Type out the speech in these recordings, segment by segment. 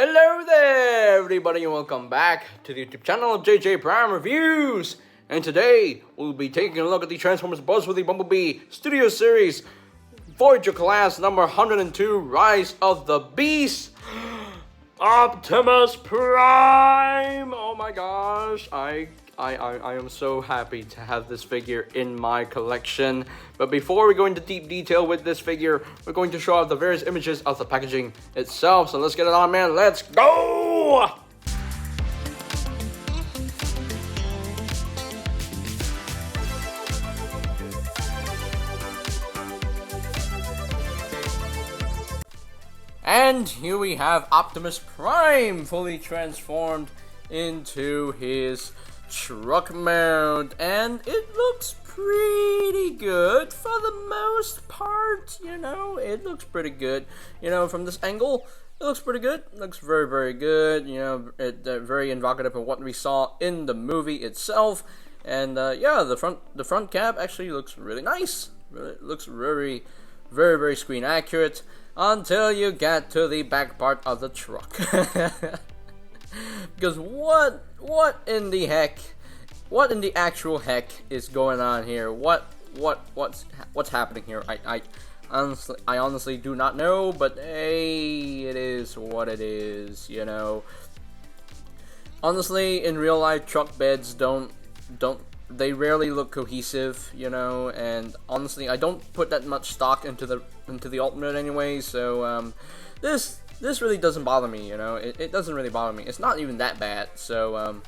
Hello there, everybody, and welcome back to the YouTube channel of JJ Prime Reviews. And today, we'll be taking a look at the Transformers Buzzworthy Bumblebee Studio Series Voyager Class number 102, Rise of the Beast, Optimus Prime! Oh my gosh, I am so happy to have this figure in my collection. But before we go into deep detail with this figure, we're going to show off the various images of the packaging itself. So let's get it on, man. Let's go! And here we have Optimus Prime fully transformed into his truck mount, and it looks pretty good for the most part. It looks pretty good. From this angle, it looks pretty good. It looks very, very good. Very evocative of what we saw in the movie itself. And yeah, the front cap actually looks really nice. It looks very, very, very screen accurate until you get to the back part of the truck. Because what in the heck? What in the actual heck is going on here? What's happening here? I honestly do not know, but hey, it is what it is, Honestly, in real life, truck beds they rarely look cohesive, and honestly, I don't put that much stock into the alt mode anyway, so this really doesn't bother me, it doesn't really bother me. It's not even that bad, so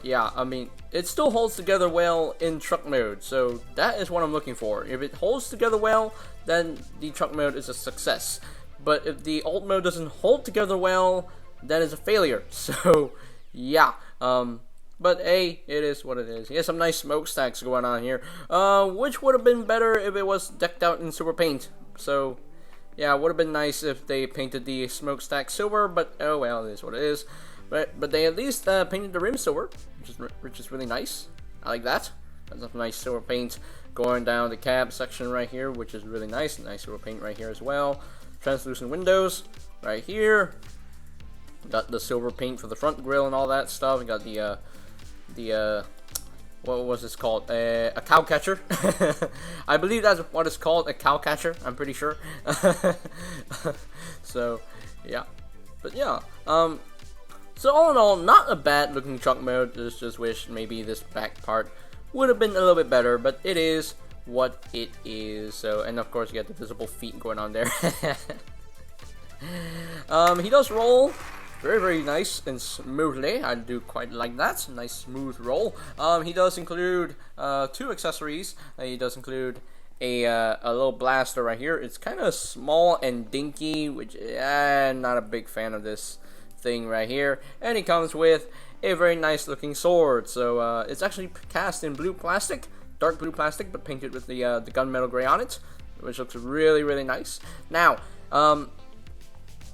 yeah, I mean, it still holds together well in truck mode, so that is what I'm looking for. If it holds together well, then the truck mode is a success. But if the alt mode doesn't hold together well, then it's a failure. So yeah, but hey, it is what it is. He has some nice smokestacks going on here, which would have been better if it was decked out in silver paint. So yeah, it would have been nice if they painted the smokestack silver, but oh well, it is what it is. But they at least painted the rim silver, which is really nice. I like that. That's a nice silver paint going down the cab section right here, which is really nice. Nice silver paint right here as well. Translucent windows right here. Got the silver paint for the front grille and all that stuff. We got the what was this called? A cow catcher. I believe that's what it's called, a cow catcher. I'm pretty sure. So yeah, but yeah. So all in all, not a bad looking truck mode. Just wish maybe this back part would have been a little bit better, but it is what it is. So, and of course you got the visible feet going on there. He does roll very, very nice and smoothly. I do quite like that. Nice smooth roll. He does include 2 accessories. He does include a little blaster right here. It's kind of small and dinky, which I'm not a big fan of this thing right here. And it comes with a very nice looking sword. So it's actually cast in blue plastic, dark blue plastic, but painted with the gunmetal gray on it, which looks really, really nice. Now,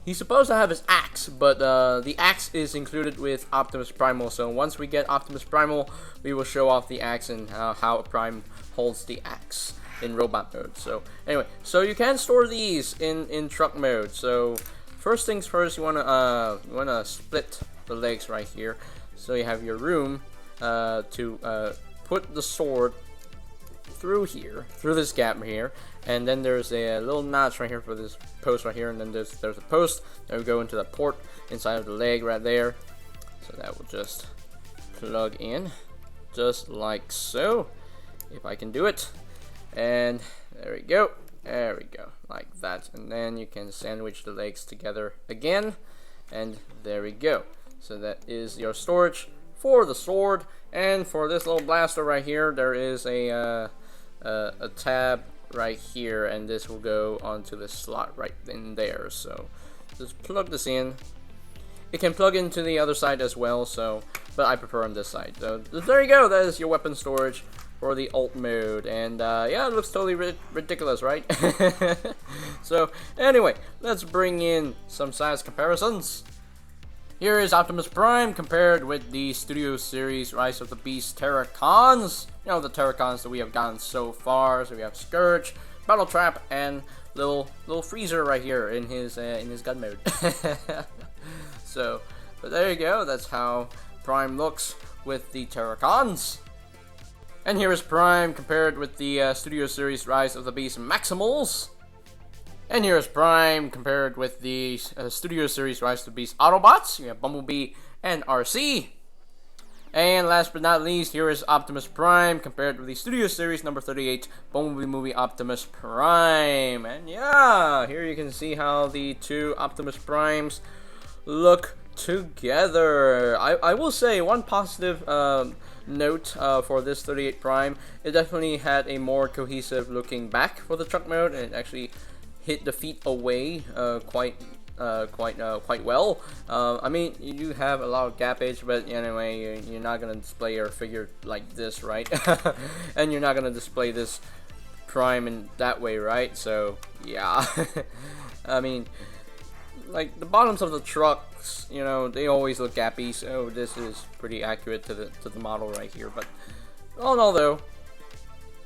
he's supposed to have his axe, but the axe is included with Optimus Primal. So once we get Optimus Primal, we will show off the axe and how Prime holds the axe in robot mode. So anyway, so you can store these in truck mode. So first things first, you wanna split the legs right here, so you have your room to put the sword through here, through this gap here, and then there's a little notch right here for this post right here, and then there's a post that will go into the port inside of the leg right there. So that will just plug in, just like so, if I can do it, and there we go. There we go, like that, and then you can sandwich the legs together again, and there we go. So that is your storage for the sword, and for this little blaster right here, there is a tab right here, and this will go onto the slot right in there. So just plug this in. It can plug into the other side as well, so but I prefer on this side. So there you go. That is your weapon storage for the alt mode, and yeah, it looks totally ridiculous, right? So anyway, let's bring in some size comparisons. Here is Optimus Prime compared with the Studio Series Rise of the Beast Terracons. The Terracons that we have gotten so far. So we have Scourge, Battle Trap, and little Freezer right here in his gun mode. So, but there you go. That's how Prime looks with the Terracons. And here is Prime compared with the Studio Series Rise of the Beast Maximals. And here is Prime compared with the Studio Series Rise of the Beast Autobots. You have Bumblebee and RC. And last but not least, here is Optimus Prime compared with the Studio Series number 38 Bumblebee movie Optimus Prime. And yeah, here you can see how the two Optimus Primes look together. I will say one positive note for this 38 Prime, it definitely had a more cohesive looking back for the truck mode, and it actually hit the feet away quite well. I mean, you do have a lot of gapage, but anyway, you're not gonna display your figure like this, right? And you're not gonna display this Prime in that way, right? So yeah. I mean, like the bottoms of the trucks, you know, they always look gappy, so this is pretty accurate to the model right here. But all in all, though,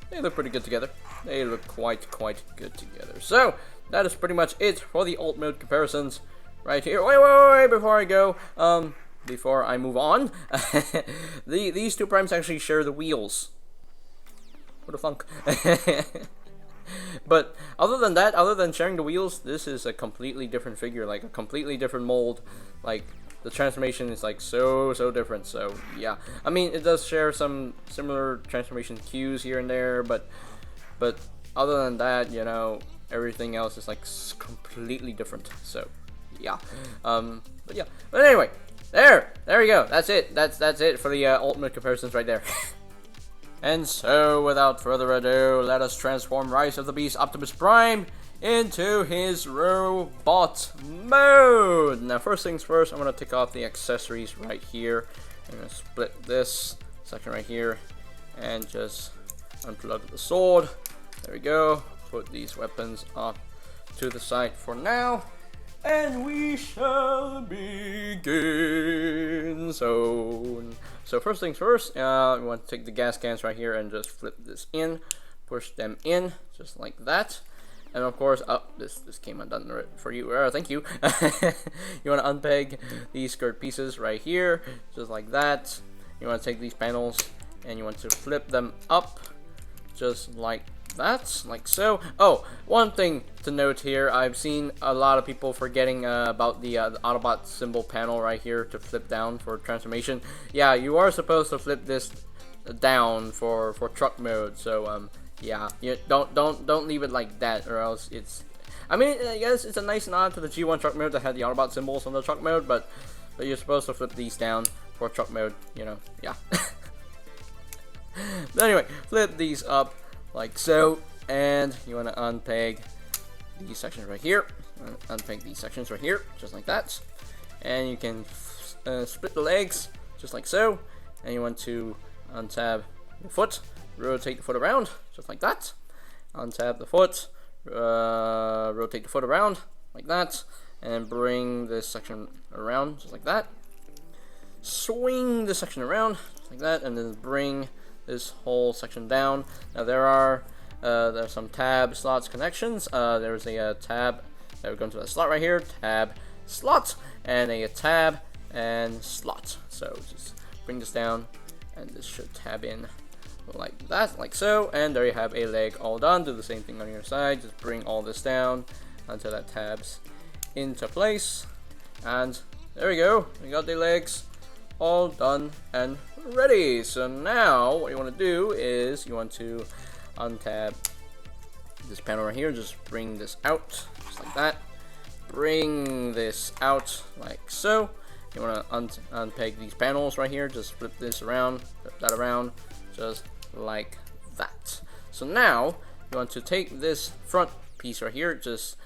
they look pretty good together. They look quite good together. So that is pretty much it for the alt mode comparisons right here. Wait, before I go, before I move on, these two Primes actually share the wheels. What a funk. But other than that, other than sharing the wheels, this is a completely different figure, like a completely different mold. Like the transformation is like so different. So yeah, I mean, it does share some similar transformation cues here and there, but other than that, you know, everything else is like completely different. So yeah, but anyway, there you go. That's it. That's it for the ultimate comparisons right there. And so, without further ado, let us transform Rise of the Beast Optimus Prime into his robot mode. Now, first things first, I'm gonna take off the accessories right here. I'm gonna split this section right here and just unplug the sword. There we go. Put these weapons off to the side for now, and we shall begin. So first things first, we want to take the gas cans right here and just flip this in, push them in, just like that. And of course, this came undone for you. Thank you. You want to unpeg these skirt pieces right here, just like that. You want to take these panels and you want to flip them up, just like that, like so. Oh, one thing to note here, I've seen a lot of people forgetting about the Autobot symbol panel right here to flip down for transformation. Yeah, you are supposed to flip this down for truck mode. So yeah, you don't leave it like that, or else it's. I mean, I guess it's a nice nod to the G1 truck mode that had the Autobot symbols on the truck mode, but you're supposed to flip these down for truck mode. You know, yeah. But anyway, flip these up like so, and you want to unpeg these sections right here, unpeg these sections right here, just like that, and you can split the legs just like so, and you want to untab the foot, rotate the foot around just like that, untab the foot, rotate the foot around like that, and bring this section around just like that, swing this section around just like that, and then bring this whole section down. Now there's some tab slots connections. There's a tab that would go into that slot right here, tab slot, and a tab and slot. So just bring this down, and this should tab in like that, like so, and there you have a leg all done. Do the same thing on your side. Just bring all this down until that tabs into place, and there we go. We got the legs all done and ready. So now what you want to do is you want to untab this panel right here, just bring this out just like that, bring this out like so. You want to unpeg these panels right here, just flip this around, flip that around, just like that. So now you want to take this front piece right here, just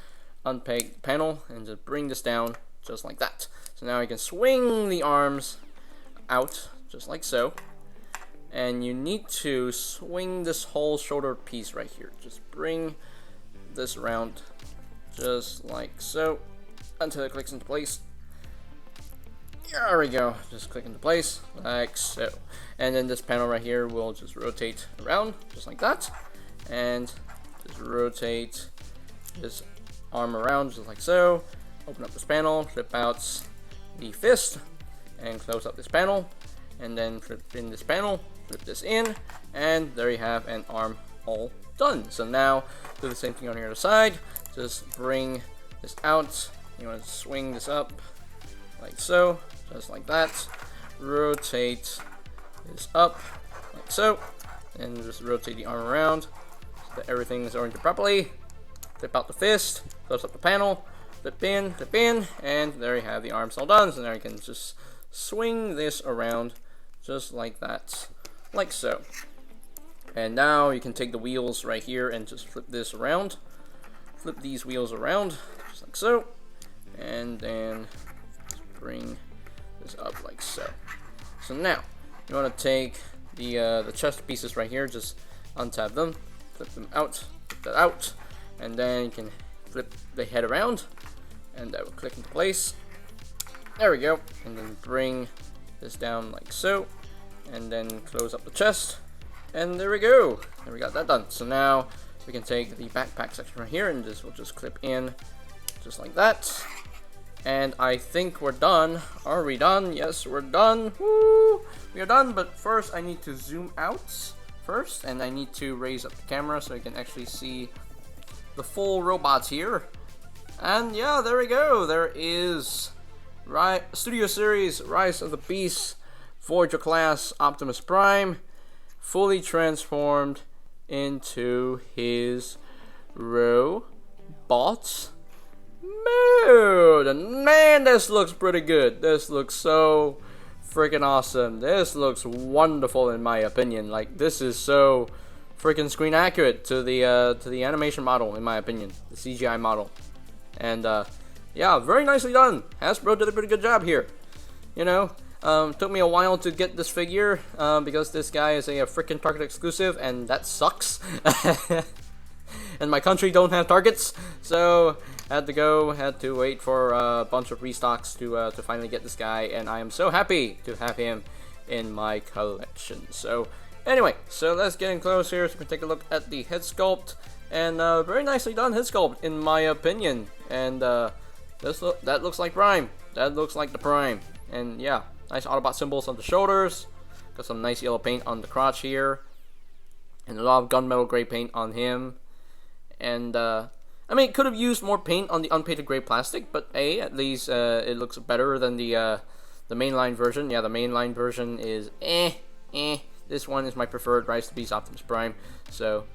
unpeg the panel and just bring this down just like that. So now you can swing the arms out just like so, and you need to swing this whole shoulder piece right here. Just bring this around just like so until it clicks into place. There we go, just click into place like so, and then this panel right here will just rotate around just like that, and just rotate this arm around just like so. Open up this panel, flip out the fist and close up this panel, and then flip in this panel, flip this in, and there you have an arm all done. So now do the same thing on the other side. Just bring this out. You want to swing this up like so, just like that. Rotate this up like so, and just rotate the arm around so that everything is oriented properly. Flip out the fist, close up the panel, flip in, and there you have the arms all done. So now you can just swing this around just like that, like so. And now you can take the wheels right here and just flip this around. Flip these wheels around, just like so. And then just bring this up like so. So now, you want to take the chest pieces right here, just untap them, flip them out, flip that out. And then you can flip the head around, and that will click into place. There we go. And then bring this down like so. And then close up the chest. And there we go. And we got that done. So now we can take the backpack section right here, and this will just clip in just like that. And I think we're done. Are we done? Yes, we're done. Woo! We are done, but first I need to zoom out first, and I need to raise up the camera so you can actually see the full robots here. And yeah, there we go. There is Studio Series Rise of the Beast Voyager class Optimus Prime, fully transformed into his robot mode. And man, this looks pretty good. This looks so freaking awesome. This looks wonderful in my opinion. Like, this is so freaking screen accurate to the animation model, in my opinion, the CGI model. And yeah, very nicely done. Hasbro did a pretty good job here. You know, took me a while to get this figure because this guy is a freaking Target exclusive, and that sucks. And my country don't have Targets, so had to wait for a bunch of restocks to finally get this guy, and I am so happy to have him in my collection. So anyway, so let's get in close here so we can take a look at the head sculpt, and very nicely done head sculpt in my opinion. And that looks like Prime. That looks like the Prime. And yeah, nice Autobot symbols on the shoulders. Got some nice yellow paint on the crotch here, and a lot of gunmetal gray paint on him. And I mean, could have used more paint on the unpainted gray plastic, but at least it looks better than the mainline version. Yeah, the mainline version is This one is my preferred Rise of the Beast Optimus Prime. So,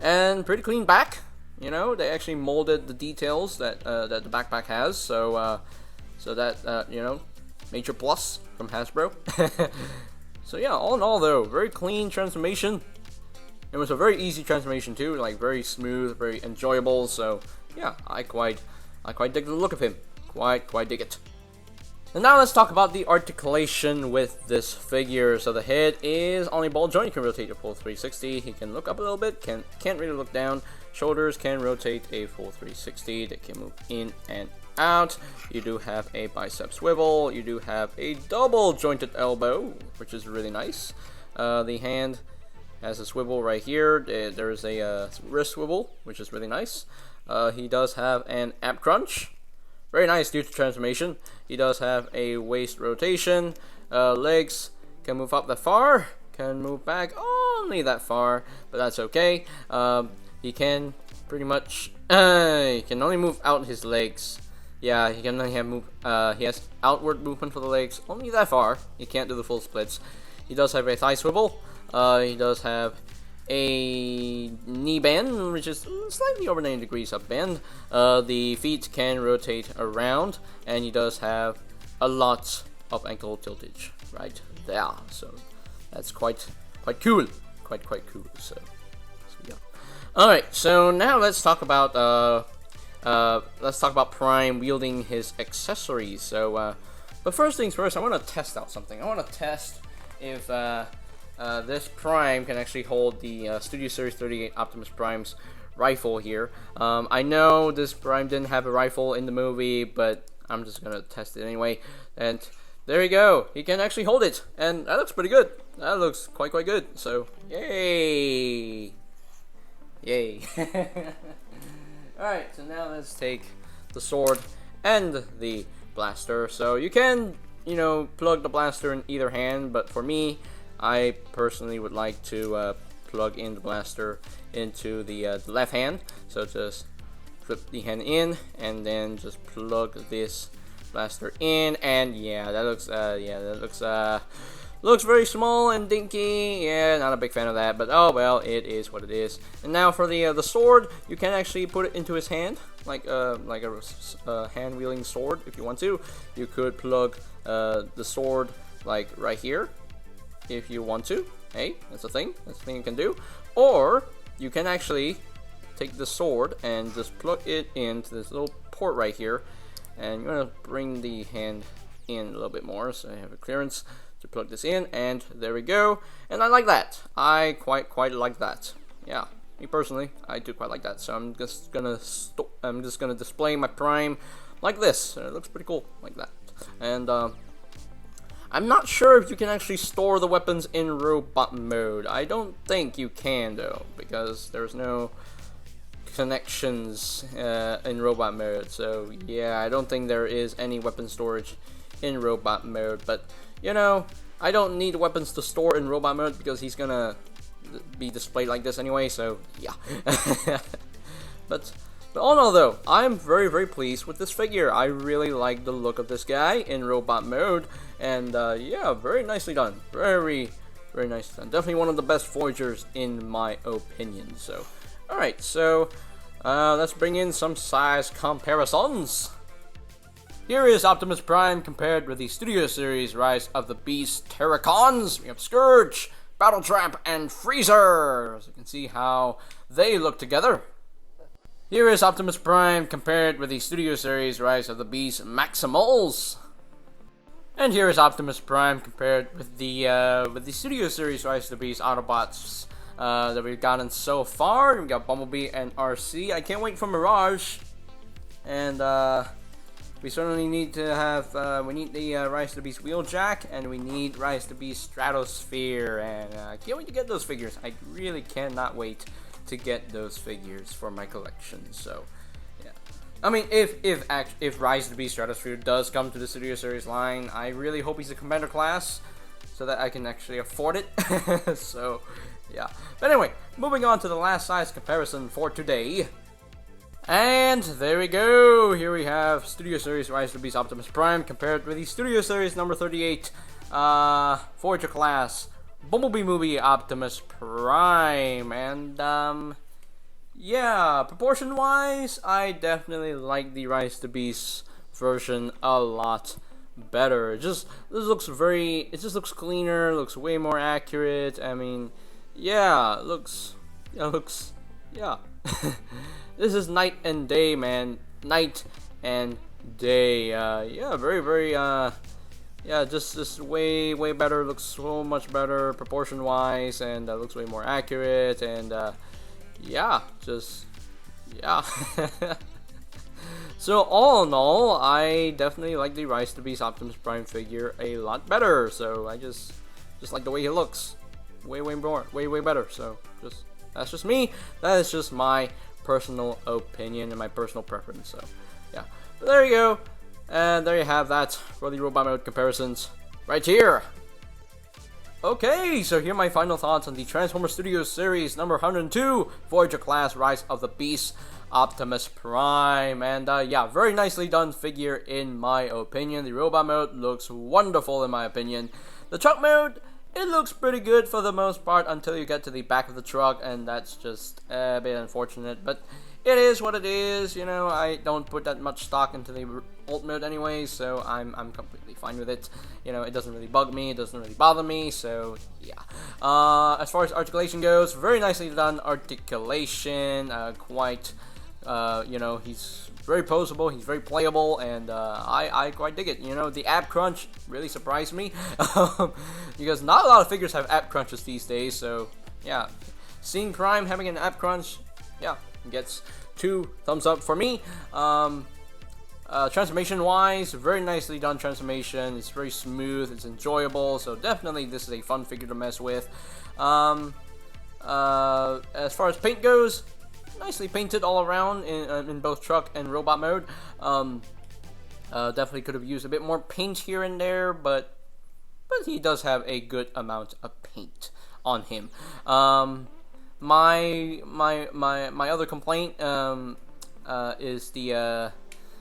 and pretty clean back. You know, they actually molded the details that that the backpack has. So so that you know, major plus from Hasbro. So yeah, all in all though, very clean transformation. It was a very easy transformation too, like very smooth, very enjoyable. So yeah, I quite dig the look of him. Quite dig it. And now let's talk about the articulation with this figure. So the head is on a ball joint. You can rotate a full 360. He can look up a little bit. Can't really look down. Shoulders can rotate a full 360. They can move in and out. You do have a bicep swivel. You do have a double jointed elbow, which is really nice. The hand has a swivel right here. There's a wrist swivel, which is really nice. He does have an ab crunch. Very nice due to transformation. He does have a waist rotation. Legs can move up that far. Can move back only that far, but that's okay. He can pretty much he can only move out his legs. Yeah, he can only have he has outward movement for the legs only that far. He can't do the full splits. He does have a thigh swivel. He does have a knee bend, which is slightly over 90 degrees up bend. The feet can rotate around, and he does have a lot of ankle tiltage right there. So that's quite cool, quite cool. So yeah. All right, so now let's talk about Prime wielding his accessories. So, but first things first, I want to test out something. I want to test if this Prime can actually hold the Studio Series 38 Optimus Prime's rifle here. I know this Prime didn't have a rifle in the movie, but I'm just gonna test it anyway. And there you go. He can actually hold it, and that looks pretty good. That looks quite good. So, yay! Alright, so now let's take the sword and the blaster. So you can, you know, plug the blaster in either hand, but for me, I personally would like to plug in the blaster into the left hand. So just flip the hand in and then just plug this blaster in, and yeah, that looks very small and dinky. Yeah, not a big fan of that, but oh well, it is what it is. And now for the sword, you can actually put it into his hand, like a hand wielding sword if you want to. You could plug the sword like right here if you want to. Hey, that's a thing. That's a thing you can do. Or you can actually take the sword and just plug it into this little port right here, and you're gonna bring the hand in a little bit more so I have a clearance to plug this in, and there we go. And I like that. I quite like that. Yeah, me personally, I do quite like that. So I'm just gonna display my Prime like this. It looks pretty cool like that. And I'm not sure if you can actually store the weapons in robot mode. I don't think you can though, because there's no connections in robot mode. So yeah, I don't think there is any weapon storage in robot mode. But you know, I don't need weapons to store in robot mode because he's gonna be displayed like this anyway. So yeah. But all in all though, I'm very pleased with this figure. I really like the look of this guy in robot mode, and yeah, very nicely done. Very nicely done. Definitely one of the best Voyagers in my opinion. So alright, so let's bring in some size comparisons. Here is Optimus Prime compared with the Studio Series Rise of the Beast Terracons. We have Scourge, Battletrap, and Freezer. So you can see how they look together. Here is Optimus Prime compared with the Studio Series Rise of the Beast Maximals. And here is Optimus Prime compared with the Studio Series Rise of the Beast Autobots that we've gotten so far. We got Bumblebee and RC. I can't wait for Mirage. And we certainly need to have, we need the Rise of the Beast Wheeljack, and we need Rise of the Beast Stratosphere, and I can't wait to get those figures. I really cannot wait to get those figures for my collection. So yeah, I mean, if Rise of the Beast Stratosphere does come to the Studio Series line, I really hope he's a Commander class so that I can actually afford it. So yeah, but anyway, moving on to the last size comparison for today. And there we go. Here we have Studio Series Rise of the Beast Optimus Prime compared with the Studio Series number 38 Voyager class Bumblebee movie Optimus Prime. And yeah, proportion wise, I definitely like the Rise of the Beast version a lot better. It just looks cleaner, looks way more accurate. I mean, yeah, yeah. This is night and day, man. Night and day. Yeah, very yeah, just way better. Looks so much better proportion wise, and looks way more accurate, and yeah, yeah. So all in all, I definitely like the Rise of the Beast Optimus Prime figure a lot better. So I just like the way he looks, way better. So that's just me. That is just my personal opinion and my personal preference. So yeah, but there you go, and there you have that for the robot mode comparisons right here. Okay, so here are my final thoughts on the Transformers Studios Series number 102 Voyager class Rise of the Beast Optimus Prime. And yeah, very nicely done figure in my opinion. The robot mode looks wonderful in my opinion. The truck mode, it looks pretty good for the most part until you get to the back of the truck, and that's just a bit unfortunate, but it is what it is. You know, I don't put that much stock into the alt mode anyway, so I'm completely fine with it. You know, it doesn't really bug me, it doesn't really bother me, so yeah. As far as articulation goes, very nicely done articulation, quite, you know, he's very poseable, he's very playable, and I quite dig it. You know, the ab crunch really surprised me because not a lot of figures have ab crunches these days. So yeah, seeing Prime having an ab crunch, yeah, gets 2 thumbs up for me. Transformation wise, very nicely done transformation. It's very smooth, it's enjoyable, so definitely this is a fun figure to mess with. As far as paint goes, nicely painted all around in both truck and robot mode. Definitely could have used a bit more paint here and there, but he does have a good amount of paint on him. My other complaint is the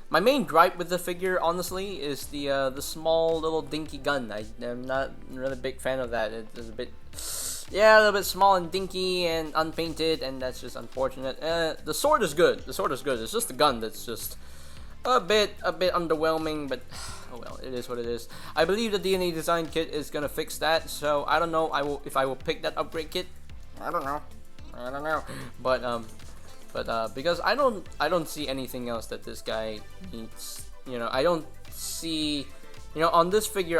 my main gripe with the figure, honestly, is the small little dinky gun. I'm not really a big fan of that. It's a bit, yeah, a little bit small and dinky and unpainted, and that's just unfortunate. The sword is good. The sword is good. It's just the gun that's just a bit underwhelming, but oh well, it is what it is. I believe the DNA design kit is gonna fix that, so I don't know if I will pick that upgrade kit. I don't know, but because I don't see anything else that this guy needs. You know, I don't see, you know, on this figure,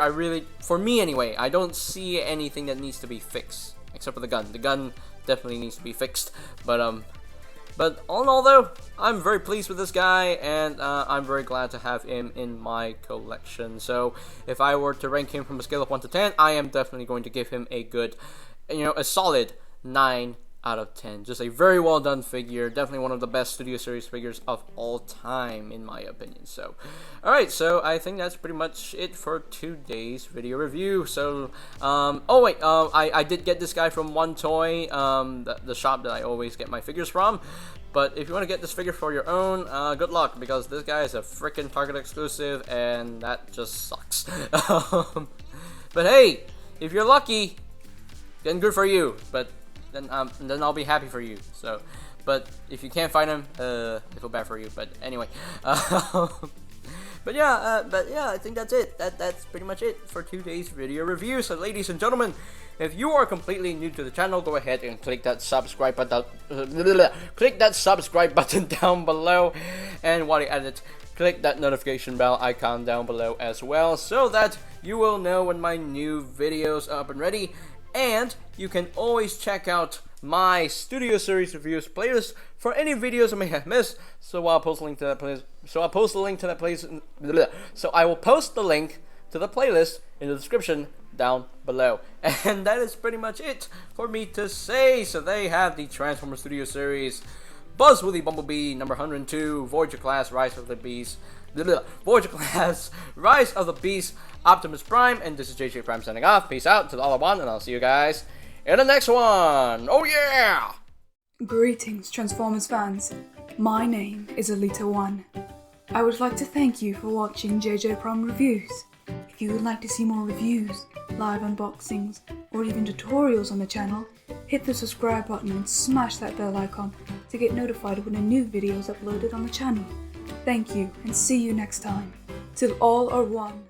for me anyway, I don't see anything that needs to be fixed except for the gun. The gun definitely needs to be fixed, but all in all though, I'm very pleased with this guy, and I'm very glad to have him in my collection. So if I were to rank him from a scale of 1 to 10, I am definitely going to give him a good, you know, a solid 9 out of 10. Just a very well done figure. Definitely one of the best Studio Series figures of all time, in my opinion. So, alright, so I think that's pretty much it for today's video review. So, oh wait, I did get this guy from One Toy, the shop that I always get my figures from. But if you want to get this figure for your own, good luck, because this guy is a freaking Target exclusive, and that just sucks. But hey, if you're lucky, then good for you. But then I'll be happy for you. So, but if you can't find him, I feel bad for you. But anyway, but yeah, I think that's it. That's pretty much it for today's video review. So, ladies and gentlemen, if you are completely new to the channel, go ahead and click that subscribe button. Click that subscribe button down below, and while you're at it, click that notification bell icon down below as well, so that you will know when my new videos are up and ready. And you can always check out my Studio Series reviews playlist for any videos I may have missed. So I'll post a link to that playlist. So I will post the link to the playlist in the description down below. And that is pretty much it for me to say. So they have the Transformers Studio Series Buzzworthy Bumblebee number 102, Voyager class Rise of the Beast. Voyager class Rise of the Beast, Optimus Prime, and this is JJ Prime signing off. Peace out to the Autobot, and I'll see you guys in the next one. Oh yeah! Greetings, Transformers fans. My name is Alita1. I would like to thank you for watching JJ Prime Reviews. If you would like to see more reviews, live unboxings, or even tutorials on the channel, hit the subscribe button and smash that bell icon to get notified when a new video is uploaded on the channel. Thank you, and see you next time. Till all are one.